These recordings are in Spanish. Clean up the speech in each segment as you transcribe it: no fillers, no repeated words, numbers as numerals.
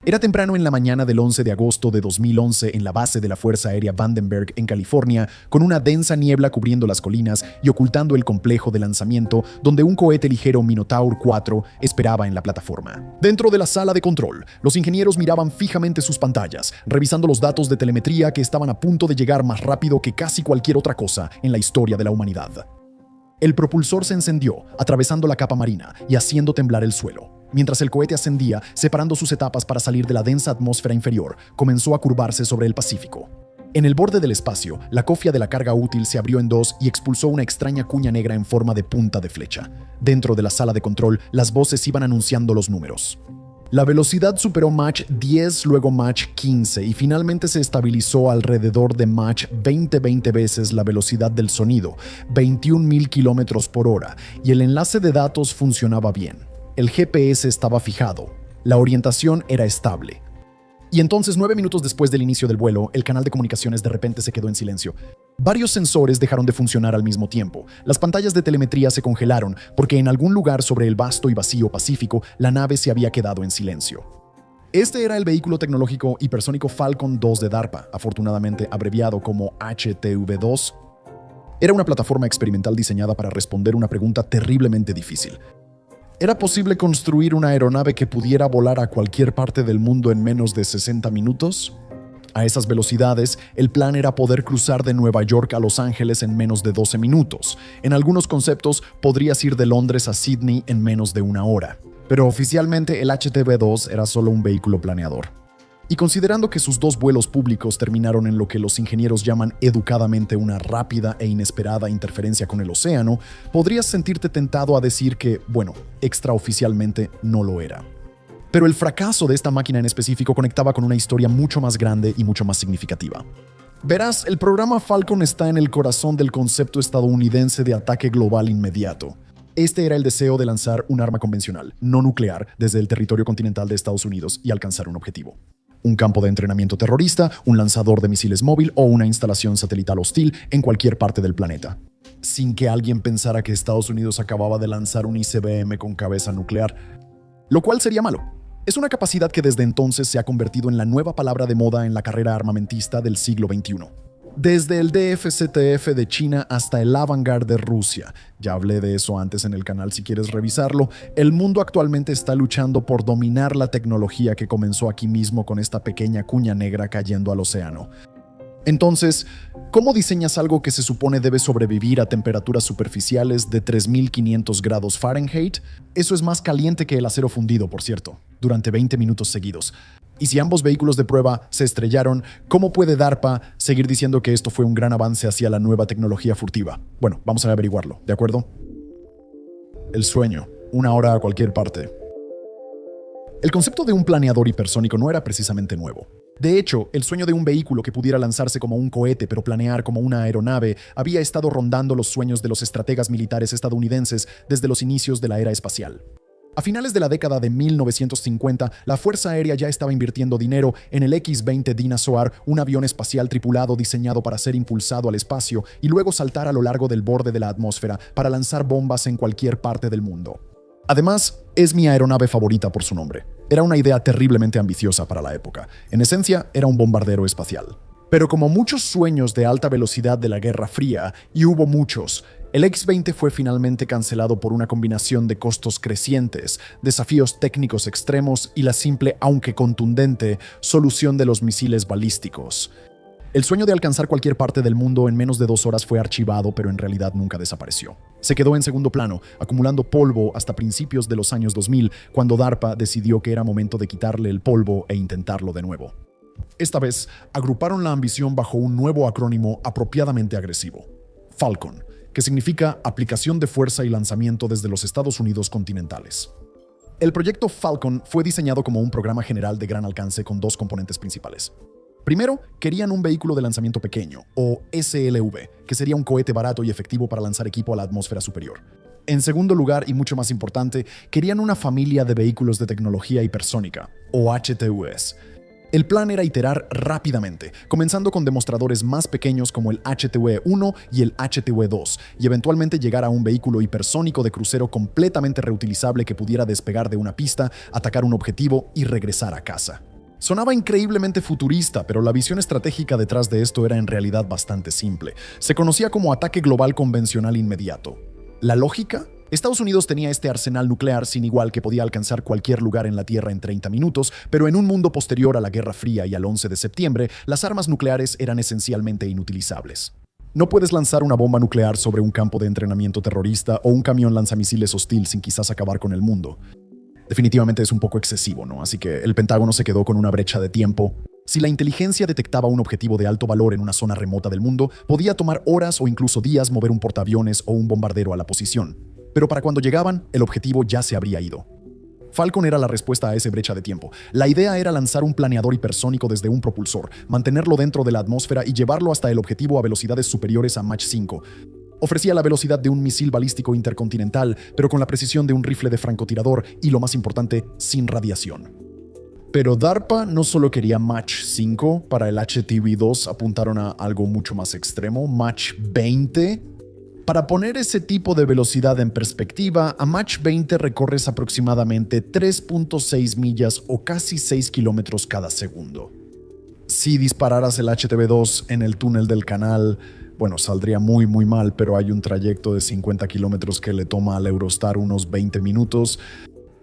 Era temprano en la mañana del 11 de agosto de 2011 en la base de la Fuerza Aérea Vandenberg en California, con una densa niebla cubriendo las colinas y ocultando el complejo de lanzamiento donde un cohete ligero Minotaur 4 esperaba en la plataforma. Dentro de la sala de control, los ingenieros miraban fijamente sus pantallas, revisando los datos de telemetría que estaban a punto de llegar más rápido que casi cualquier otra cosa en la historia de la humanidad. El propulsor se encendió, atravesando la capa marina y haciendo temblar el suelo. Mientras el cohete ascendía, separando sus etapas para salir de la densa atmósfera inferior, comenzó a curvarse sobre el Pacífico. En el borde del espacio, la cofia de la carga útil se abrió en dos y expulsó una extraña cuña negra en forma de punta de flecha. Dentro de la sala de control, las voces iban anunciando los números. La velocidad superó Mach 10, luego Mach 15 y finalmente se estabilizó alrededor de Mach 20 veces la velocidad del sonido, 21.000 kilómetros por hora, y el enlace de datos funcionaba bien. El GPS estaba fijado, la orientación era estable. Y entonces, 9 minutos después del inicio del vuelo, el canal de comunicaciones de repente se quedó en silencio. Varios sensores dejaron de funcionar al mismo tiempo. Las pantallas de telemetría se congelaron porque en algún lugar sobre el vasto y vacío Pacífico, la nave se había quedado en silencio. Este era el vehículo tecnológico hipersónico Falcon 2 de DARPA, afortunadamente abreviado como HTV-2. Era una plataforma experimental diseñada para responder una pregunta terriblemente difícil. ¿Era posible construir una aeronave que pudiera volar a cualquier parte del mundo en menos de 60 minutos? A esas velocidades, el plan era poder cruzar de Nueva York a Los Ángeles en menos de 12 minutos. En algunos conceptos, podrías ir de Londres a Sydney en menos de una hora. Pero oficialmente el HTV-2 era solo un vehículo planeador. Y considerando que sus 2 vuelos públicos terminaron en lo que los ingenieros llaman educadamente una rápida e inesperada interferencia con el océano, podrías sentirte tentado a decir que, bueno, extraoficialmente no lo era. Pero el fracaso de esta máquina en específico conectaba con una historia mucho más grande y mucho más significativa. Verás, el programa Falcon está en el corazón del concepto estadounidense de ataque global inmediato. Este era el deseo de lanzar un arma convencional, no nuclear, desde el territorio continental de Estados Unidos y alcanzar un objetivo. Un campo de entrenamiento terrorista, un lanzador de misiles móvil o una instalación satelital hostil en cualquier parte del planeta. Sin que alguien pensara que Estados Unidos acababa de lanzar un ICBM con cabeza nuclear, lo cual sería malo. Es una capacidad que desde entonces se ha convertido en la nueva palabra de moda en la carrera armamentista del siglo XXI. Desde el DFCTF de China hasta el Avangard de Rusia, ya hablé de eso antes en el canal si quieres revisarlo, el mundo actualmente está luchando por dominar la tecnología que comenzó aquí mismo con esta pequeña cuña negra cayendo al océano. Entonces, ¿cómo diseñas algo que se supone debe sobrevivir a temperaturas superficiales de 3.500 grados Fahrenheit? Eso es más caliente que el acero fundido, por cierto, durante 20 minutos seguidos. Y si ambos vehículos de prueba se estrellaron, ¿cómo puede DARPA seguir diciendo que esto fue un gran avance hacia la nueva tecnología furtiva? Bueno, vamos a averiguarlo, ¿de acuerdo? El sueño, 1 hora a cualquier parte. El concepto de un planeador hipersónico no era precisamente nuevo. De hecho, el sueño de un vehículo que pudiera lanzarse como un cohete pero planear como una aeronave había estado rondando los sueños de los estrategas militares estadounidenses desde los inicios de la era espacial. A finales de la década de 1950, la Fuerza Aérea ya estaba invirtiendo dinero en el X-20 Dyna-Soar, un avión espacial tripulado diseñado para ser impulsado al espacio y luego saltar a lo largo del borde de la atmósfera para lanzar bombas en cualquier parte del mundo. Además, es mi aeronave favorita por su nombre. Era una idea terriblemente ambiciosa para la época. En esencia, era un bombardero espacial. Pero como muchos sueños de alta velocidad de la Guerra Fría, y hubo muchos, el X-20 fue finalmente cancelado por una combinación de costos crecientes, desafíos técnicos extremos y la simple, aunque contundente, solución de los misiles balísticos. El sueño de alcanzar cualquier parte del mundo en menos de 2 horas fue archivado, pero en realidad nunca desapareció. Se quedó en segundo plano, acumulando polvo hasta principios de los años 2000, cuando DARPA decidió que era momento de quitarle el polvo e intentarlo de nuevo. Esta vez, agruparon la ambición bajo un nuevo acrónimo apropiadamente agresivo: Falcon, que significa Aplicación de Fuerza y Lanzamiento desde los Estados Unidos continentales. El proyecto Falcon fue diseñado como un programa general de gran alcance con 2 componentes principales. Primero, querían un vehículo de lanzamiento pequeño, o SLV, que sería un cohete barato y efectivo para lanzar equipo a la atmósfera superior. En segundo lugar, y mucho más importante, querían una familia de vehículos de tecnología hipersónica, o HTVs. El plan era iterar rápidamente, comenzando con demostradores más pequeños como el HTV-1 y el HTV-2, y eventualmente llegar a un vehículo hipersónico de crucero completamente reutilizable que pudiera despegar de una pista, atacar un objetivo y regresar a casa. Sonaba increíblemente futurista, pero la visión estratégica detrás de esto era en realidad bastante simple. Se conocía como ataque global convencional inmediato. ¿La lógica? Estados Unidos tenía este arsenal nuclear sin igual que podía alcanzar cualquier lugar en la Tierra en 30 minutos, pero en un mundo posterior a la Guerra Fría y al 11 de septiembre, las armas nucleares eran esencialmente inutilizables. No puedes lanzar una bomba nuclear sobre un campo de entrenamiento terrorista o un camión lanzamisiles hostil sin quizás acabar con el mundo. Definitivamente es un poco excesivo, ¿no? Así que el Pentágono se quedó con una brecha de tiempo. Si la inteligencia detectaba un objetivo de alto valor en una zona remota del mundo, podía tomar horas o incluso días mover un portaaviones o un bombardero a la posición. Pero para cuando llegaban, el objetivo ya se habría ido. Falcon era la respuesta a esa brecha de tiempo. La idea era lanzar un planeador hipersónico desde un propulsor, mantenerlo dentro de la atmósfera y llevarlo hasta el objetivo a velocidades superiores a Mach 5. Ofrecía la velocidad de un misil balístico intercontinental, pero con la precisión de un rifle de francotirador y, lo más importante, sin radiación. Pero DARPA no solo quería Mach 5, para el HTV-2 apuntaron a algo mucho más extremo, Mach 20. Para poner ese tipo de velocidad en perspectiva, a Mach 20 recorres aproximadamente 3.6 millas o casi 6 kilómetros cada segundo. Si dispararas el HTV-2 en el túnel del canal, bueno, saldría muy mal, pero hay un trayecto de 50 kilómetros que le toma al Eurostar unos 20 minutos.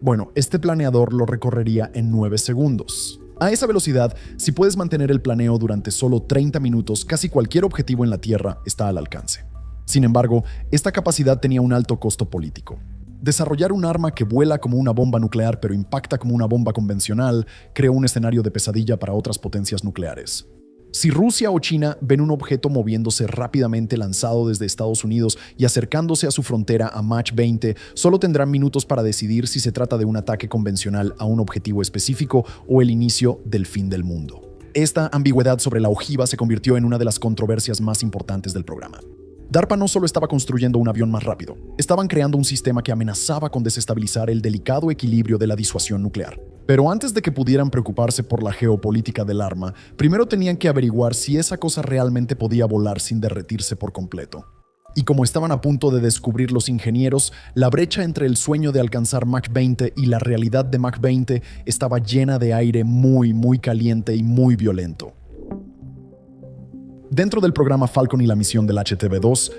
Bueno, este planeador lo recorrería en 9 segundos. A esa velocidad, si puedes mantener el planeo durante solo 30 minutos, casi cualquier objetivo en la Tierra está al alcance. Sin embargo, esta capacidad tenía un alto costo político. Desarrollar un arma que vuela como una bomba nuclear pero impacta como una bomba convencional creó un escenario de pesadilla para otras potencias nucleares. Si Rusia o China ven un objeto moviéndose rápidamente lanzado desde Estados Unidos y acercándose a su frontera a Mach 20, solo tendrán minutos para decidir si se trata de un ataque convencional a un objetivo específico o el inicio del fin del mundo. Esta ambigüedad sobre la ojiva se convirtió en una de las controversias más importantes del programa. DARPA no solo estaba construyendo un avión más rápido, estaban creando un sistema que amenazaba con desestabilizar el delicado equilibrio de la disuasión nuclear. Pero antes de que pudieran preocuparse por la geopolítica del arma, primero tenían que averiguar si esa cosa realmente podía volar sin derretirse por completo. Y como estaban a punto de descubrir los ingenieros, la brecha entre el sueño de alcanzar Mach 20 y la realidad de Mach 20 estaba llena de aire muy caliente y muy violento. Dentro del programa Falcon y la misión del HTV-2,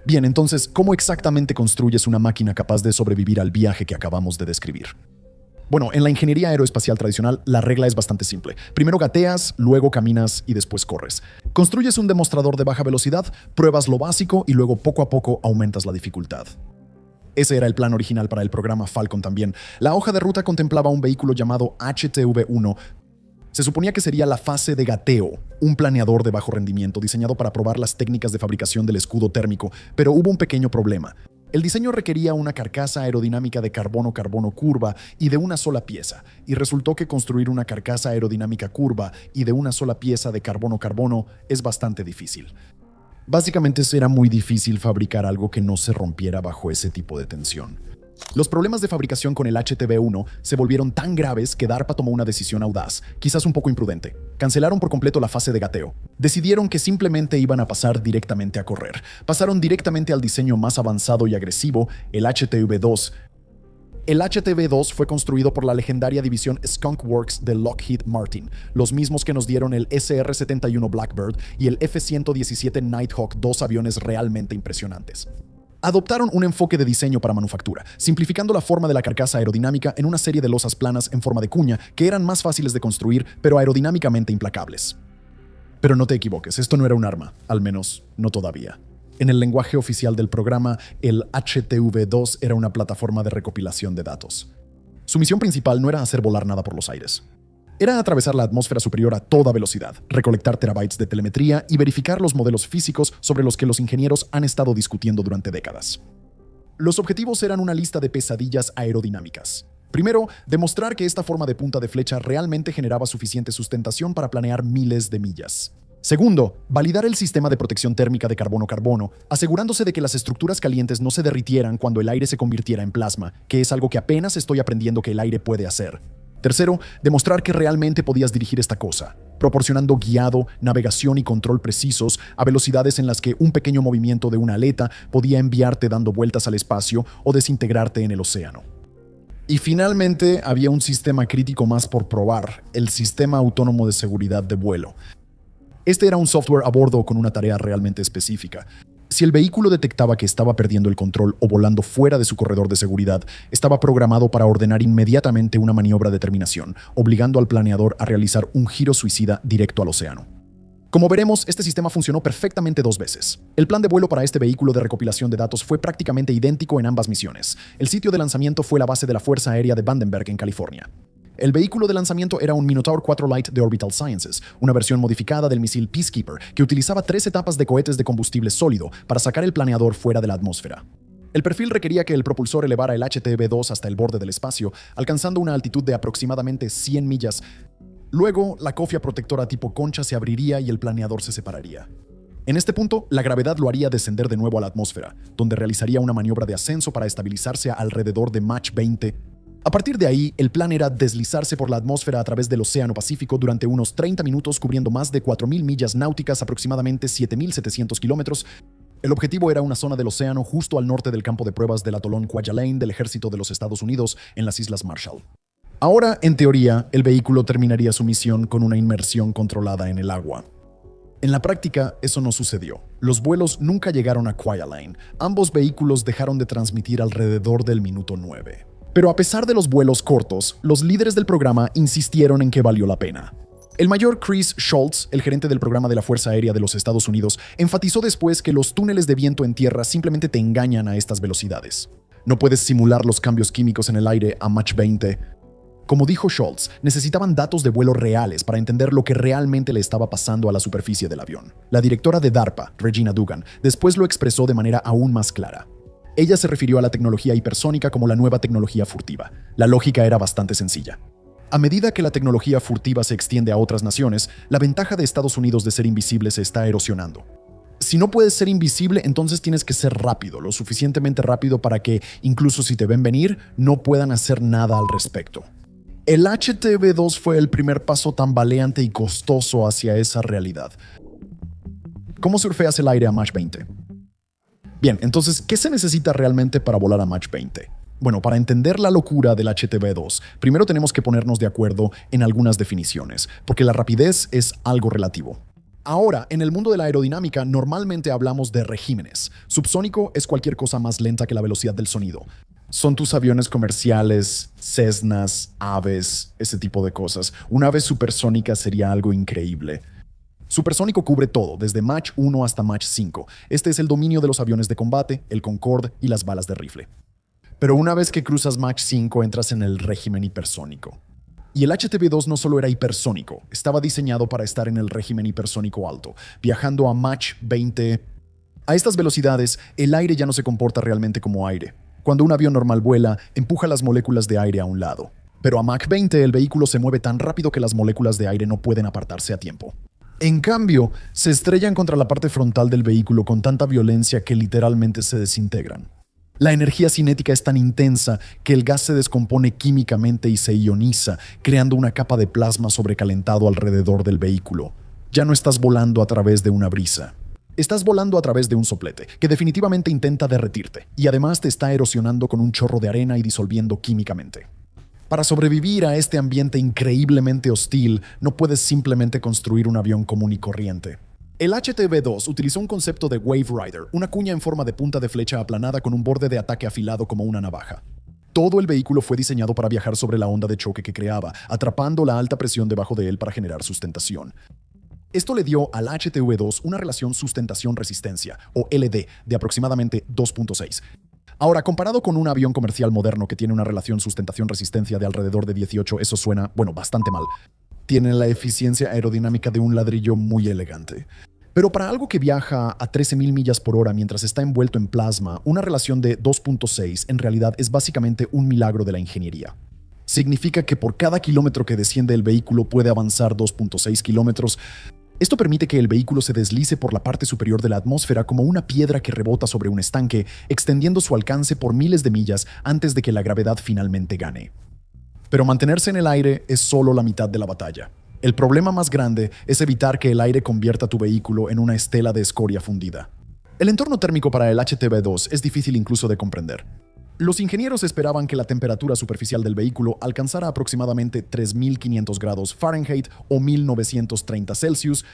bien, entonces, ¿cómo exactamente construyes una máquina capaz de sobrevivir al viaje que acabamos de describir? Bueno, en la ingeniería aeroespacial tradicional, la regla es bastante simple. Primero gateas, luego caminas y después corres. Construyes un demostrador de baja velocidad, pruebas lo básico y luego poco a poco aumentas la dificultad. Ese era el plan original para el programa Falcon también. La hoja de ruta contemplaba un vehículo llamado HTV-1. Se suponía que sería la fase de gateo, un planeador de bajo rendimiento diseñado para probar las técnicas de fabricación del escudo térmico, pero hubo un pequeño problema. El diseño requería una carcasa aerodinámica de carbono-carbono curva y de una sola pieza, y resultó que construir una carcasa aerodinámica curva y de una sola pieza de carbono-carbono es bastante difícil. Básicamente era muy difícil fabricar algo que no se rompiera bajo ese tipo de tensión. Los problemas de fabricación con el HTV-1 se volvieron tan graves que DARPA tomó una decisión audaz, quizás un poco imprudente. Cancelaron por completo la fase de gateo. Decidieron que simplemente iban a pasar directamente a correr. Pasaron directamente al diseño más avanzado y agresivo, el HTV-2. El HTV-2 fue construido por la legendaria división Skunk Works de Lockheed Martin, los mismos que nos dieron el SR-71 Blackbird y el F-117 Nighthawk, dos aviones realmente impresionantes. Adoptaron un enfoque de diseño para manufactura, simplificando la forma de la carcasa aerodinámica en una serie de losas planas en forma de cuña que eran más fáciles de construir, pero aerodinámicamente implacables. Pero no te equivoques, esto no era un arma, al menos no todavía. En el lenguaje oficial del programa, el HTV-2 era una plataforma de recopilación de datos. Su misión principal no era hacer volar nada por los aires. Era atravesar la atmósfera superior a toda velocidad, recolectar terabytes de telemetría y verificar los modelos físicos sobre los que los ingenieros han estado discutiendo durante décadas. Los objetivos eran una lista de pesadillas aerodinámicas. Primero, demostrar que esta forma de punta de flecha realmente generaba suficiente sustentación para planear miles de millas. Segundo, validar el sistema de protección térmica de carbono-carbono, asegurándose de que las estructuras calientes no se derritieran cuando el aire se convirtiera en plasma, que es algo que apenas estoy aprendiendo que el aire puede hacer. Tercero, demostrar que realmente podías dirigir esta cosa, proporcionando guiado, navegación y control precisos a velocidades en las que un pequeño movimiento de una aleta podía enviarte dando vueltas al espacio o desintegrarte en el océano. Y finalmente había un sistema crítico más por probar, el sistema autónomo de seguridad de vuelo. Este era un software a bordo con una tarea realmente específica. Si el vehículo detectaba que estaba perdiendo el control o volando fuera de su corredor de seguridad, estaba programado para ordenar inmediatamente una maniobra de terminación, obligando al planeador a realizar un giro suicida directo al océano. Como veremos, este sistema funcionó perfectamente 2 veces. El plan de vuelo para este vehículo de recopilación de datos fue prácticamente idéntico en ambas misiones. El sitio de lanzamiento fue la base de la Fuerza Aérea de Vandenberg en California. El vehículo de lanzamiento era un Minotaur 4 Lite de Orbital Sciences, una versión modificada del misil Peacekeeper, que utilizaba 3 etapas de cohetes de combustible sólido para sacar el planeador fuera de la atmósfera. El perfil requería que el propulsor elevara el HTV-2 hasta el borde del espacio, alcanzando una altitud de aproximadamente 100 millas. Luego, la cofia protectora tipo concha se abriría y el planeador se separaría. En este punto, la gravedad lo haría descender de nuevo a la atmósfera, donde realizaría una maniobra de ascenso para estabilizarse alrededor de Mach 20. A partir de ahí, el plan era deslizarse por la atmósfera a través del Océano Pacífico durante unos 30 minutos cubriendo más de 4.000 millas náuticas, aproximadamente 7.700 kilómetros. El objetivo era una zona del océano justo al norte del campo de pruebas del atolón Kwajalein del ejército de los Estados Unidos en las Islas Marshall. Ahora, en teoría, el vehículo terminaría su misión con una inmersión controlada en el agua. En la práctica, eso no sucedió. Los vuelos nunca llegaron a Kwajalein. Ambos vehículos dejaron de transmitir alrededor del minuto 9. Pero a pesar de los vuelos cortos, los líderes del programa insistieron en que valió la pena. El mayor Chris Schultz, el gerente del programa de la Fuerza Aérea de los Estados Unidos, enfatizó después que los túneles de viento en tierra simplemente te engañan a estas velocidades. No puedes simular los cambios químicos en el aire a Mach 20. Como dijo Schultz, necesitaban datos de vuelo reales para entender lo que realmente le estaba pasando a la superficie del avión. La directora de DARPA, Regina Dugan, después lo expresó de manera aún más clara. Ella se refirió a la tecnología hipersónica como la nueva tecnología furtiva. La lógica era bastante sencilla. A medida que la tecnología furtiva se extiende a otras naciones, la ventaja de Estados Unidos de ser invisible se está erosionando. Si no puedes ser invisible, entonces tienes que ser rápido, lo suficientemente rápido para que, incluso si te ven venir, no puedan hacer nada al respecto. El HTV-2 fue el primer paso tambaleante y costoso hacia esa realidad. ¿Cómo surfeas el aire a Mach 20? Bien, entonces, ¿qué se necesita realmente para volar a Mach 20? Bueno, para entender la locura del HTV-2, primero tenemos que ponernos de acuerdo en algunas definiciones, porque la rapidez es algo relativo. Ahora, en el mundo de la aerodinámica, normalmente hablamos de regímenes. Subsónico es cualquier cosa más lenta que la velocidad del sonido. Son tus aviones comerciales, Cessnas, aves, ese tipo de cosas. Una ave supersónica sería algo increíble. Supersónico cubre todo, desde Mach 1 hasta Mach 5. Este es el dominio de los aviones de combate, el Concorde y las balas de rifle. Pero una vez que cruzas Mach 5, entras en el régimen hipersónico. Y el HTV-2 no solo era hipersónico, estaba diseñado para estar en el régimen hipersónico alto, viajando a Mach 20. A estas velocidades, el aire ya no se comporta realmente como aire. Cuando un avión normal vuela, empuja las moléculas de aire a un lado. Pero a Mach 20 el vehículo se mueve tan rápido que las moléculas de aire no pueden apartarse a tiempo. En cambio, se estrellan contra la parte frontal del vehículo con tanta violencia que literalmente se desintegran. La energía cinética es tan intensa que el gas se descompone químicamente y se ioniza, creando una capa de plasma sobrecalentado alrededor del vehículo. Ya no estás volando a través de una brisa. Estás volando a través de un soplete, que definitivamente intenta derretirte, y además te está erosionando con un chorro de arena y disolviendo químicamente. Para sobrevivir a este ambiente increíblemente hostil, no puedes simplemente construir un avión común y corriente. El HTV-2 utilizó un concepto de Wave Rider, una cuña en forma de punta de flecha aplanada con un borde de ataque afilado como una navaja. Todo el vehículo fue diseñado para viajar sobre la onda de choque que creaba, atrapando la alta presión debajo de él para generar sustentación. Esto le dio al HTV-2 una relación sustentación-resistencia, o LD, de aproximadamente 2.6. Ahora, comparado con un avión comercial moderno que tiene una relación sustentación-resistencia de alrededor de 18, eso suena, bastante mal. Tiene la eficiencia aerodinámica de un ladrillo muy elegante. Pero para algo que viaja a 13.000 millas por hora mientras está envuelto en plasma, una relación de 2.6 en realidad es básicamente un milagro de la ingeniería. Significa que por cada kilómetro que desciende el vehículo puede avanzar 2.6 kilómetros. Esto permite que el vehículo se deslice por la parte superior de la atmósfera como una piedra que rebota sobre un estanque, extendiendo su alcance por miles de millas antes de que la gravedad finalmente gane. Pero mantenerse en el aire es solo la mitad de la batalla. El problema más grande es evitar que el aire convierta tu vehículo en una estela de escoria fundida. El entorno térmico para el HTV-2 es difícil incluso de comprender. Los ingenieros esperaban que la temperatura superficial del vehículo alcanzara aproximadamente 3.500 grados Fahrenheit o 1.930 Celsius.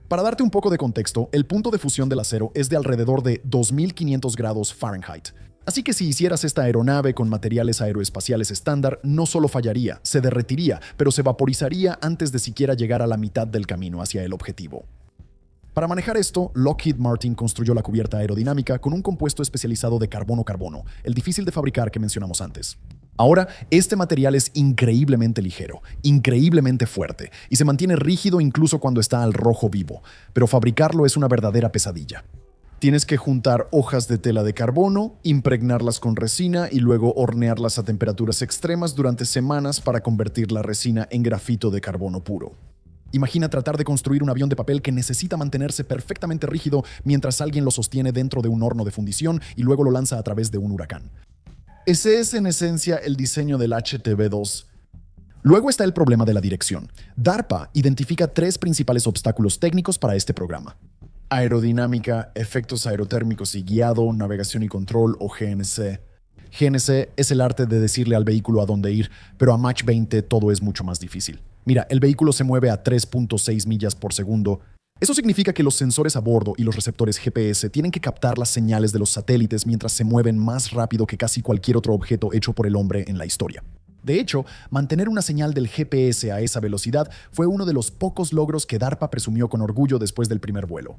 Para darte un poco de contexto, el punto de fusión del acero es de alrededor de 2.500 grados Fahrenheit. Así que si hicieras esta aeronave con materiales aeroespaciales estándar, no solo fallaría, se derretiría, pero se vaporizaría antes de siquiera llegar a la mitad del camino hacia el objetivo. Para manejar esto, Lockheed Martin construyó la cubierta aerodinámica con un compuesto especializado de carbono-carbono, el difícil de fabricar que mencionamos antes. Ahora, este material es increíblemente ligero, increíblemente fuerte, y se mantiene rígido incluso cuando está al rojo vivo, pero fabricarlo es una verdadera pesadilla. Tienes que juntar hojas de tela de carbono, impregnarlas con resina y luego hornearlas a temperaturas extremas durante semanas para convertir la resina en grafito de carbono puro. Imagina tratar de construir un avión de papel que necesita mantenerse perfectamente rígido mientras alguien lo sostiene dentro de un horno de fundición y luego lo lanza a través de un huracán. Ese es en esencia el diseño del HTV-2. Luego está el problema de la dirección. DARPA identifica 3 principales obstáculos técnicos para este programa: aerodinámica, efectos aerotérmicos y guiado, navegación y control o GNC. GNC es el arte de decirle al vehículo a dónde ir, pero a Mach 20 todo es mucho más difícil. Mira, el vehículo se mueve a 3.6 millas por segundo. Eso significa que los sensores a bordo y los receptores GPS tienen que captar las señales de los satélites mientras se mueven más rápido que casi cualquier otro objeto hecho por el hombre en la historia. De hecho, mantener una señal del GPS a esa velocidad fue uno de los pocos logros que DARPA presumió con orgullo después del primer vuelo.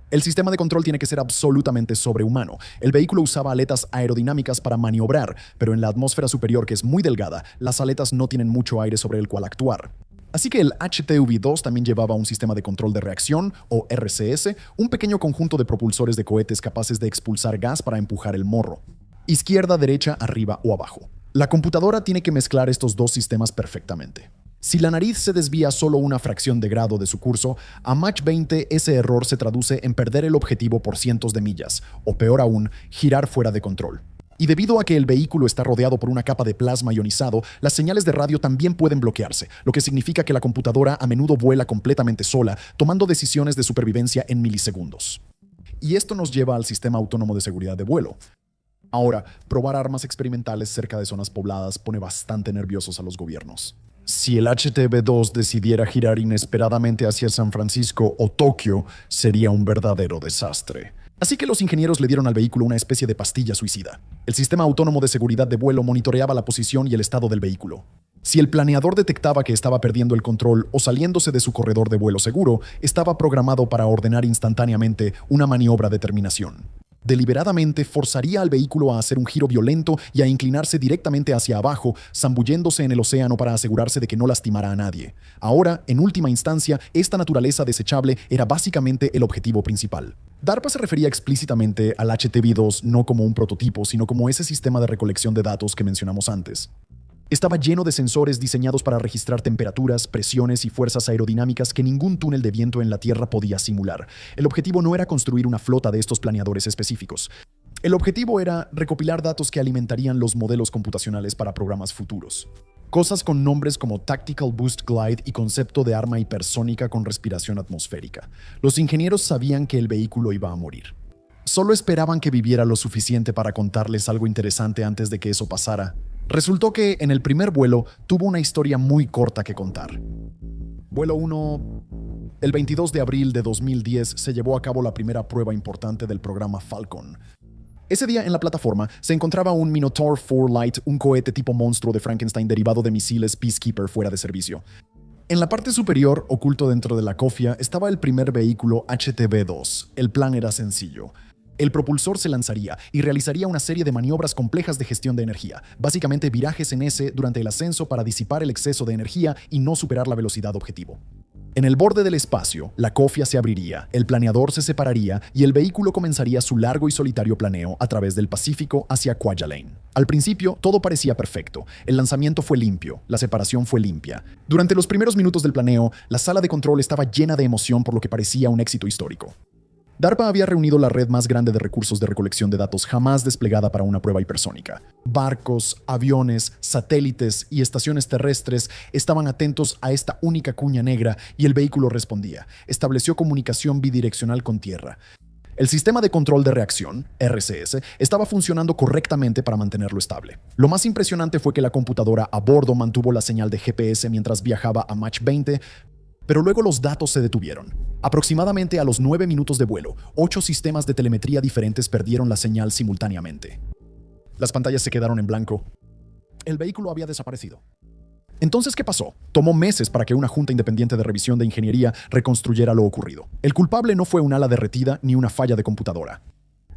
El sistema de control tiene que ser absolutamente sobrehumano. El vehículo usaba aletas aerodinámicas para maniobrar, pero en la atmósfera superior, que es muy delgada, las aletas no tienen mucho aire sobre el cual actuar. Así que el HTV-2 también llevaba un sistema de control de reacción, o RCS, un pequeño conjunto de propulsores de cohetes capaces de expulsar gas para empujar el morro. Izquierda, derecha, arriba o abajo. La computadora tiene que mezclar estos dos sistemas perfectamente. Si la nariz se desvía solo una fracción de grado de su curso, a Mach 20 ese error se traduce en perder el objetivo por cientos de millas, o peor aún, girar fuera de control. Y debido a que el vehículo está rodeado por una capa de plasma ionizado, las señales de radio también pueden bloquearse, lo que significa que la computadora a menudo vuela completamente sola, tomando decisiones de supervivencia en milisegundos. Y esto nos lleva al sistema autónomo de seguridad de vuelo. Ahora, probar armas experimentales cerca de zonas pobladas pone bastante nerviosos a los gobiernos. Si el HTV-2 decidiera girar inesperadamente hacia San Francisco o Tokio, sería un verdadero desastre. Así que los ingenieros le dieron al vehículo una especie de pastilla suicida. El sistema autónomo de seguridad de vuelo monitoreaba la posición y el estado del vehículo. Si el planeador detectaba que estaba perdiendo el control o saliéndose de su corredor de vuelo seguro, estaba programado para ordenar instantáneamente una maniobra de terminación. Deliberadamente forzaría al vehículo a hacer un giro violento y a inclinarse directamente hacia abajo, zambulléndose en el océano para asegurarse de que no lastimara a nadie. Ahora, en última instancia, esta naturaleza desechable era básicamente el objetivo principal. DARPA se refería explícitamente al HTV-2 no como un prototipo, sino como ese sistema de recolección de datos que mencionamos antes. Estaba lleno de sensores diseñados para registrar temperaturas, presiones y fuerzas aerodinámicas que ningún túnel de viento en la Tierra podía simular. El objetivo no era construir una flota de estos planeadores específicos. El objetivo era recopilar datos que alimentarían los modelos computacionales para programas futuros. Cosas con nombres como Tactical Boost Glide y concepto de arma hipersónica con respiración atmosférica. Los ingenieros sabían que el vehículo iba a morir. Solo esperaban que viviera lo suficiente para contarles algo interesante antes de que eso pasara. Resultó que en el primer vuelo tuvo una historia muy corta que contar. Vuelo 1. El 22 de abril de 2010 se llevó a cabo la primera prueba importante del programa Falcon. Ese día en la plataforma se encontraba un Minotaur 4 Light, un cohete tipo monstruo de Frankenstein derivado de misiles Peacekeeper fuera de servicio. En la parte superior, oculto dentro de la cofia, estaba el primer vehículo HTV-2. El plan era sencillo. El propulsor se lanzaría y realizaría una serie de maniobras complejas de gestión de energía, básicamente virajes en S durante el ascenso para disipar el exceso de energía y no superar la velocidad objetivo. En el borde del espacio, la cofia se abriría, el planeador se separaría y el vehículo comenzaría su largo y solitario planeo a través del Pacífico hacia Kwajalein. Al principio, todo parecía perfecto. El lanzamiento fue limpio, la separación fue limpia. Durante los primeros minutos del planeo, la sala de control estaba llena de emoción por lo que parecía un éxito histórico. DARPA había reunido la red más grande de recursos de recolección de datos jamás desplegada para una prueba hipersónica. Barcos, aviones, satélites y estaciones terrestres estaban atentos a esta única cuña negra y el vehículo respondía. Estableció comunicación bidireccional con tierra. El sistema de control de reacción, RCS, estaba funcionando correctamente para mantenerlo estable. Lo más impresionante fue que la computadora a bordo mantuvo la señal de GPS mientras viajaba a Mach 20, pero luego los datos se detuvieron. Aproximadamente a los 9 minutos de vuelo, 8 sistemas de telemetría diferentes perdieron la señal simultáneamente. Las pantallas se quedaron en blanco. El vehículo había desaparecido. Entonces, ¿qué pasó? Tomó meses para que una junta independiente de revisión de ingeniería reconstruyera lo ocurrido. El culpable no fue un ala derretida ni una falla de computadora.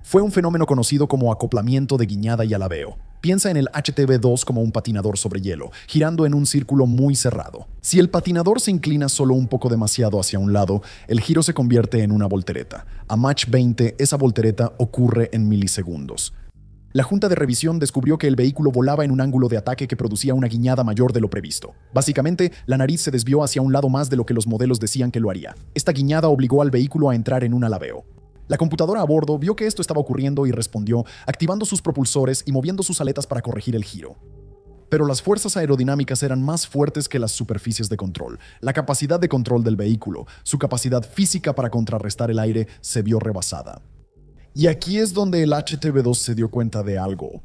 Fue un fenómeno conocido como acoplamiento de guiñada y alabeo. Piensa en el HTV2 como un patinador sobre hielo, girando en un círculo muy cerrado. Si el patinador se inclina solo un poco demasiado hacia un lado, el giro se convierte en una voltereta. A Mach 20, esa voltereta ocurre en milisegundos. La junta de revisión descubrió que el vehículo volaba en un ángulo de ataque que producía una guiñada mayor de lo previsto. Básicamente, la nariz se desvió hacia un lado más de lo que los modelos decían que lo haría. Esta guiñada obligó al vehículo a entrar en un alabeo. La computadora a bordo vio que esto estaba ocurriendo y respondió, activando sus propulsores y moviendo sus aletas para corregir el giro. Pero las fuerzas aerodinámicas eran más fuertes que las superficies de control. La capacidad de control del vehículo, su capacidad física para contrarrestar el aire, se vio rebasada. Y aquí es donde el HTV2 se dio cuenta de algo.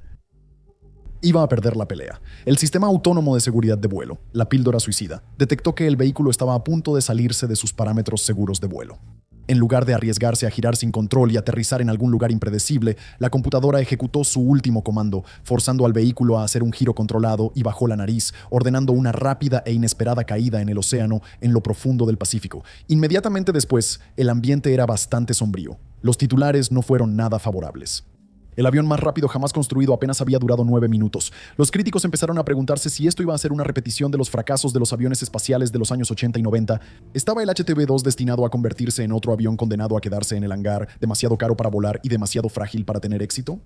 Iba a perder la pelea. El sistema autónomo de seguridad de vuelo, la píldora suicida, detectó que el vehículo estaba a punto de salirse de sus parámetros seguros de vuelo. En lugar de arriesgarse a girar sin control y aterrizar en algún lugar impredecible, la computadora ejecutó su último comando, forzando al vehículo a hacer un giro controlado y bajó la nariz, ordenando una rápida e inesperada caída en el océano en lo profundo del Pacífico. Inmediatamente después, el ambiente era bastante sombrío. Los titulares no fueron nada favorables. El avión más rápido jamás construido apenas había durado 9 minutos. Los críticos empezaron a preguntarse si esto iba a ser una repetición de los fracasos de los aviones espaciales de los años 80 y 90. ¿Estaba el HTV-2 destinado a convertirse en otro avión condenado a quedarse en el hangar, demasiado caro para volar y demasiado frágil para tener éxito?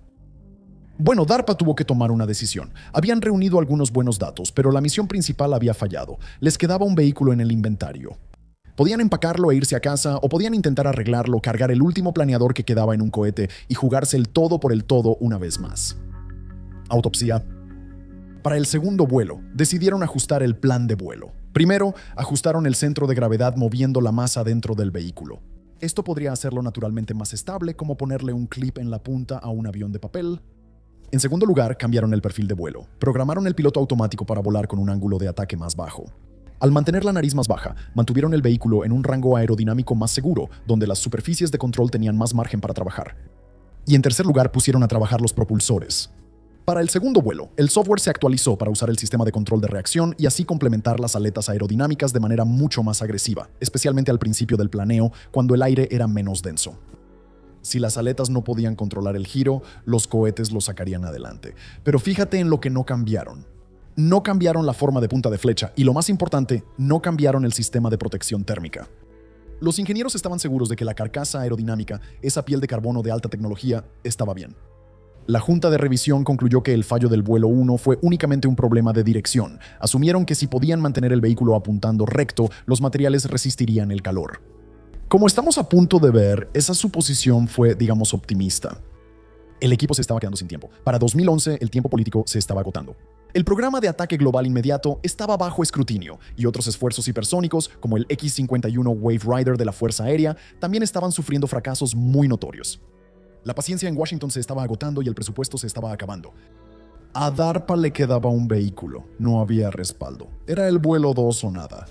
Bueno, DARPA tuvo que tomar una decisión. Habían reunido algunos buenos datos, pero la misión principal había fallado. Les quedaba un vehículo en el inventario. Podían empacarlo e irse a casa, o podían intentar arreglarlo, cargar el último planeador que quedaba en un cohete y jugarse el todo por el todo una vez más. Autopsia. Para el segundo vuelo, decidieron ajustar el plan de vuelo. Primero, ajustaron el centro de gravedad moviendo la masa dentro del vehículo. Esto podría hacerlo naturalmente más estable, como ponerle un clip en la punta a un avión de papel. En segundo lugar, cambiaron el perfil de vuelo. Programaron el piloto automático para volar con un ángulo de ataque más bajo. Al mantener la nariz más baja, mantuvieron el vehículo en un rango aerodinámico más seguro, donde las superficies de control tenían más margen para trabajar. Y en tercer lugar, pusieron a trabajar los propulsores. Para el segundo vuelo, el software se actualizó para usar el sistema de control de reacción y así complementar las aletas aerodinámicas de manera mucho más agresiva, especialmente al principio del planeo, cuando el aire era menos denso. Si las aletas no podían controlar el giro, los cohetes lo sacarían adelante. Pero fíjate en lo que no cambiaron. No cambiaron la forma de punta de flecha y, lo más importante, no cambiaron el sistema de protección térmica. Los ingenieros estaban seguros de que la carcasa aerodinámica, esa piel de carbono de alta tecnología, estaba bien. La junta de revisión concluyó que el fallo del vuelo 1 fue únicamente un problema de dirección. Asumieron que si podían mantener el vehículo apuntando recto, los materiales resistirían el calor. Como estamos a punto de ver, esa suposición fue, digamos, optimista. El equipo se estaba quedando sin tiempo. Para 2011, el tiempo político se estaba agotando. El programa de ataque global inmediato estaba bajo escrutinio, y otros esfuerzos hipersónicos, como el X-51 Wave Rider de la Fuerza Aérea, también estaban sufriendo fracasos muy notorios. La paciencia en Washington se estaba agotando y el presupuesto se estaba acabando. A DARPA le quedaba un vehículo, no había respaldo. Era el vuelo 2 o nada.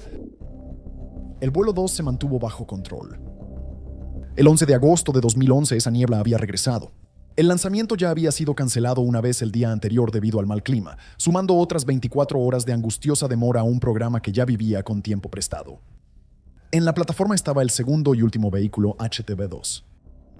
El vuelo 2 se mantuvo bajo control. El 11 de agosto de 2011 esa niebla había regresado. El lanzamiento ya había sido cancelado una vez el día anterior debido al mal clima, sumando otras 24 horas de angustiosa demora a un programa que ya vivía con tiempo prestado. En la plataforma estaba el segundo y último vehículo HTV-2.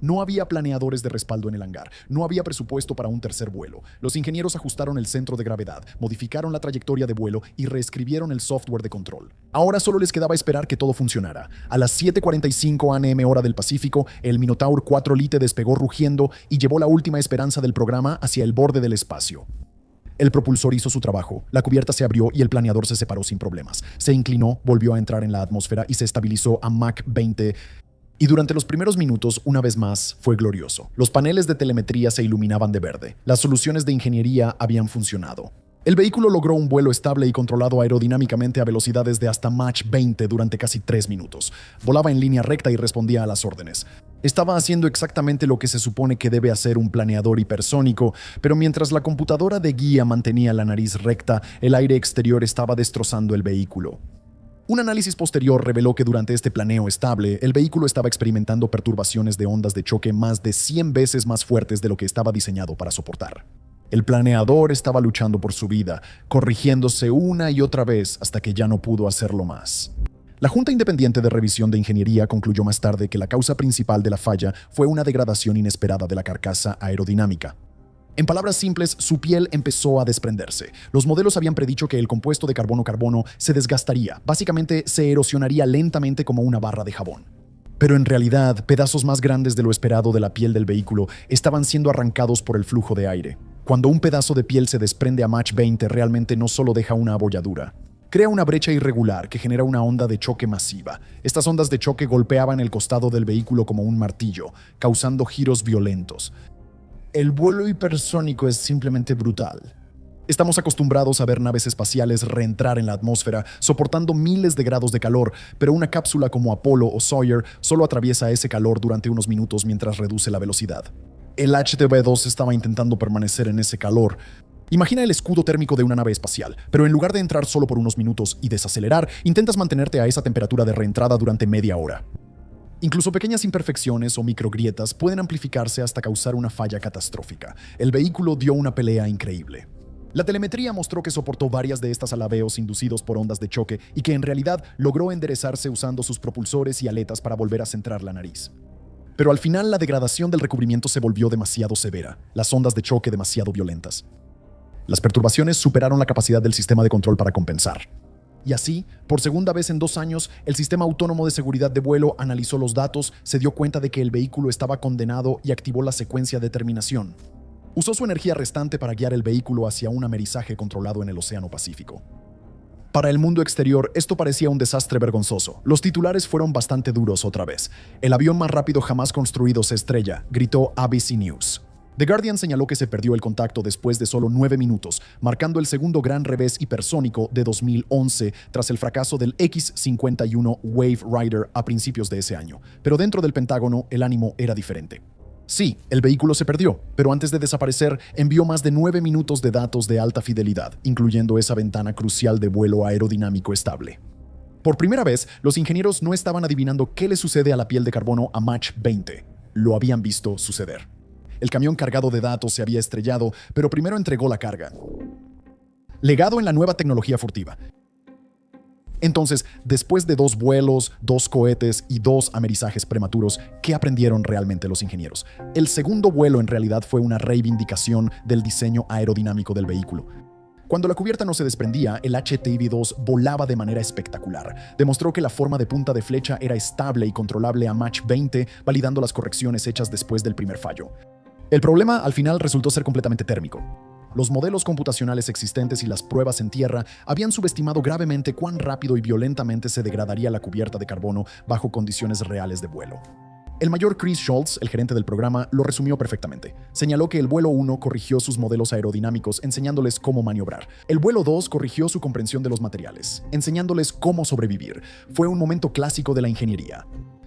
No había planeadores de respaldo en el hangar, no había presupuesto para un tercer vuelo. Los ingenieros ajustaron el centro de gravedad, modificaron la trayectoria de vuelo y reescribieron el software de control. Ahora solo les quedaba esperar que todo funcionara. A las 7:45 AM hora del Pacífico, el Minotaur 4 Lite despegó rugiendo y llevó la última esperanza del programa hacia el borde del espacio. El propulsor hizo su trabajo, la cubierta se abrió y el planeador se separó sin problemas. Se inclinó, volvió a entrar en la atmósfera y se estabilizó a Mach 20. Y durante los primeros minutos, una vez más, fue glorioso. Los paneles de telemetría se iluminaban de verde. Las soluciones de ingeniería habían funcionado. El vehículo logró un vuelo estable y controlado aerodinámicamente a velocidades de hasta Mach 20 durante casi 3 minutos. Volaba en línea recta y respondía a las órdenes. Estaba haciendo exactamente lo que se supone que debe hacer un planeador hipersónico, pero mientras la computadora de guía mantenía la nariz recta, el aire exterior estaba destrozando el vehículo. Un análisis posterior reveló que durante este planeo estable, el vehículo estaba experimentando perturbaciones de ondas de choque más de 100 veces más fuertes de lo que estaba diseñado para soportar. El planeador estaba luchando por su vida, corrigiéndose una y otra vez hasta que ya no pudo hacerlo más. La Junta Independiente de Revisión de Ingeniería concluyó más tarde que la causa principal de la falla fue una degradación inesperada de la carcasa aerodinámica. En palabras simples, su piel empezó a desprenderse. Los modelos habían predicho que el compuesto de carbono-carbono se desgastaría, básicamente se erosionaría lentamente como una barra de jabón. Pero en realidad, pedazos más grandes de lo esperado de la piel del vehículo estaban siendo arrancados por el flujo de aire. Cuando un pedazo de piel se desprende a Mach 20, realmente no solo deja una abolladura. Crea una brecha irregular que genera una onda de choque masiva. Estas ondas de choque golpeaban el costado del vehículo como un martillo, causando giros violentos. El vuelo hipersónico es simplemente brutal. Estamos acostumbrados a ver naves espaciales reentrar en la atmósfera, soportando miles de grados de calor, pero una cápsula como Apollo o Sawyer solo atraviesa ese calor durante unos minutos mientras reduce la velocidad. El HTV-2 estaba intentando permanecer en ese calor. Imagina el escudo térmico de una nave espacial, pero en lugar de entrar solo por unos minutos y desacelerar, intentas mantenerte a esa temperatura de reentrada durante media hora. Incluso pequeñas imperfecciones o microgrietas pueden amplificarse hasta causar una falla catastrófica. El vehículo dio una pelea increíble. La telemetría mostró que soportó varias de estas alabeos inducidos por ondas de choque y que en realidad logró enderezarse usando sus propulsores y aletas para volver a centrar la nariz. Pero al final la degradación del recubrimiento se volvió demasiado severa, las ondas de choque demasiado violentas. Las perturbaciones superaron la capacidad del sistema de control para compensar. Y así, por segunda vez en 2 años, el sistema autónomo de seguridad de vuelo analizó los datos, se dio cuenta de que el vehículo estaba condenado y activó la secuencia de terminación. Usó su energía restante para guiar el vehículo hacia un amerizaje controlado en el Océano Pacífico. Para el mundo exterior, esto parecía un desastre vergonzoso. Los titulares fueron bastante duros otra vez. El avión más rápido jamás construido se estrella, gritó ABC News. The Guardian señaló que se perdió el contacto después de solo 9 minutos, marcando el segundo gran revés hipersónico de 2011 tras el fracaso del X-51 Wave Rider a principios de ese año. Pero dentro del Pentágono, el ánimo era diferente. Sí, el vehículo se perdió, pero antes de desaparecer, envió más de 9 minutos de datos de alta fidelidad, incluyendo esa ventana crucial de vuelo aerodinámico estable. Por primera vez, los ingenieros no estaban adivinando qué le sucede a la piel de carbono a Mach 20. Lo habían visto suceder. El camión cargado de datos se había estrellado, pero primero entregó la carga. Legado en la nueva tecnología furtiva. Entonces, después de 2 vuelos, 2 cohetes y 2 amerizajes prematuros, ¿qué aprendieron realmente los ingenieros? El segundo vuelo en realidad fue una reivindicación del diseño aerodinámico del vehículo. Cuando la cubierta no se desprendía, el HTV-2 volaba de manera espectacular. Demostró que la forma de punta de flecha era estable y controlable a Mach 20, validando las correcciones hechas después del primer fallo. El problema al final resultó ser completamente térmico. Los modelos computacionales existentes y las pruebas en tierra habían subestimado gravemente cuán rápido y violentamente se degradaría la cubierta de carbono bajo condiciones reales de vuelo. El mayor Chris Schultz, el gerente del programa, lo resumió perfectamente. Señaló que el vuelo 1 corrigió sus modelos aerodinámicos enseñándoles cómo maniobrar. El vuelo 2 corrigió su comprensión de los materiales, enseñándoles cómo sobrevivir. Fue un momento clásico de la ingeniería.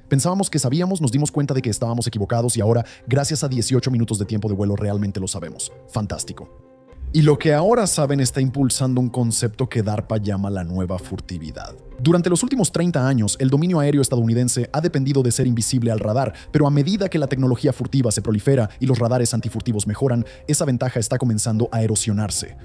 Pensábamos que sabíamos, nos dimos cuenta de que estábamos equivocados y ahora, gracias a 18 minutos de tiempo de vuelo, realmente lo sabemos. Fantástico. Y lo que ahora saben está impulsando un concepto que DARPA llama la nueva furtividad. Durante los últimos 30 años, el dominio aéreo estadounidense ha dependido de ser invisible al radar, pero a medida que la tecnología furtiva se prolifera y los radares antifurtivos mejoran, esa ventaja está comenzando a erosionarse.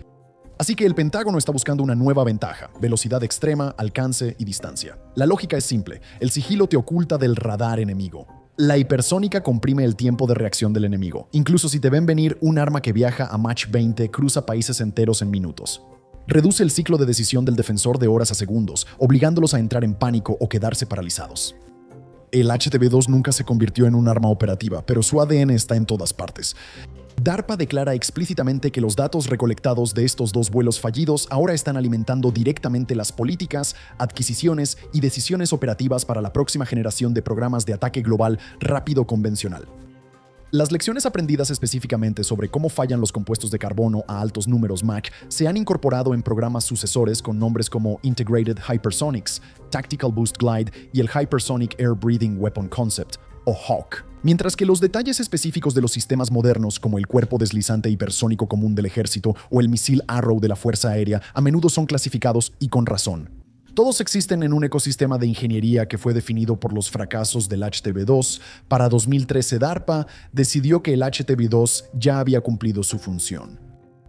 Así que el Pentágono está buscando una nueva ventaja: velocidad extrema, alcance y distancia. La lógica es simple: el sigilo te oculta del radar enemigo. La hipersónica comprime el tiempo de reacción del enemigo. Incluso si te ven venir, un arma que viaja a Mach 20 cruza países enteros en minutos. Reduce el ciclo de decisión del defensor de horas a segundos, obligándolos a entrar en pánico o quedarse paralizados. El HTV-2 nunca se convirtió en un arma operativa, pero su ADN está en todas partes. DARPA declara explícitamente que los datos recolectados de estos 2 vuelos fallidos ahora están alimentando directamente las políticas, adquisiciones y decisiones operativas para la próxima generación de programas de ataque global rápido convencional. Las lecciones aprendidas específicamente sobre cómo fallan los compuestos de carbono a altos números Mach se han incorporado en programas sucesores con nombres como Integrated Hypersonics, Tactical Boost Glide y el Hypersonic Air Breathing Weapon Concept, o HAWC. Mientras que los detalles específicos de los sistemas modernos, como el cuerpo deslizante hipersónico común del ejército o el misil Arrow de la Fuerza Aérea, a menudo son clasificados y con razón. Todos existen en un ecosistema de ingeniería que fue definido por los fracasos del HTV-2. Para 2013, DARPA decidió que el HTV-2 ya había cumplido su función.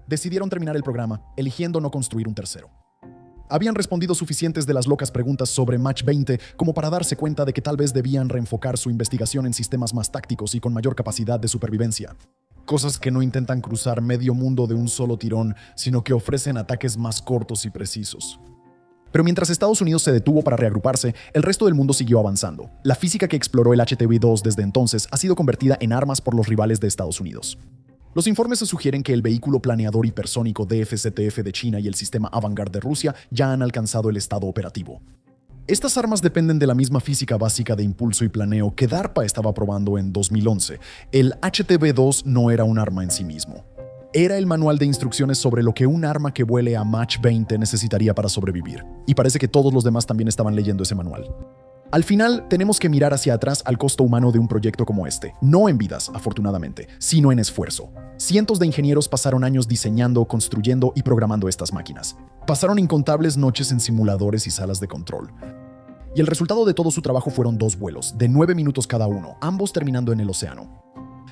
Decidieron terminar el programa, eligiendo no construir un tercero. Habían respondido suficientes de las locas preguntas sobre Mach 20 como para darse cuenta de que tal vez debían reenfocar su investigación en sistemas más tácticos y con mayor capacidad de supervivencia. Cosas que no intentan cruzar medio mundo de un solo tirón, sino que ofrecen ataques más cortos y precisos. Pero mientras Estados Unidos se detuvo para reagruparse, el resto del mundo siguió avanzando. La física que exploró el HTV-2 desde entonces ha sido convertida en armas por los rivales de Estados Unidos. Los informes sugieren que el vehículo planeador hipersónico DF-STF de China y el sistema Avangard de Rusia ya han alcanzado el estado operativo. Estas armas dependen de la misma física básica de impulso y planeo que DARPA estaba probando en 2011. El HTV-2 no era un arma en sí mismo. Era el manual de instrucciones sobre lo que un arma que vuele a Mach 20 necesitaría para sobrevivir. Y parece que todos los demás también estaban leyendo ese manual. Al final, tenemos que mirar hacia atrás al costo humano de un proyecto como este. No en vidas, afortunadamente, sino en esfuerzo. Cientos de ingenieros pasaron años diseñando, construyendo y programando estas máquinas. Pasaron incontables noches en simuladores y salas de control. Y el resultado de todo su trabajo fueron 2 vuelos, de 9 minutos cada uno, ambos terminando en el océano.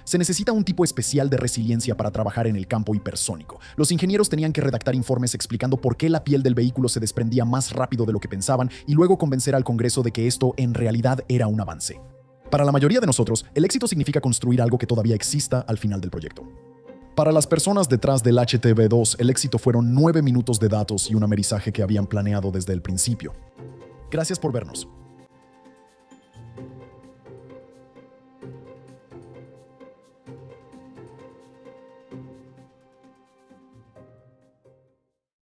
Se necesita un tipo especial de resiliencia para trabajar en el campo hipersónico. Los ingenieros tenían que redactar informes explicando por qué la piel del vehículo se desprendía más rápido de lo que pensaban y luego convencer al Congreso de que esto en realidad era un avance. Para la mayoría de nosotros, el éxito significa construir algo que todavía exista al final del proyecto. Para las personas detrás del HTV-2, el éxito fueron 9 minutos de datos y un amerizaje que habían planeado desde el principio. Gracias por vernos.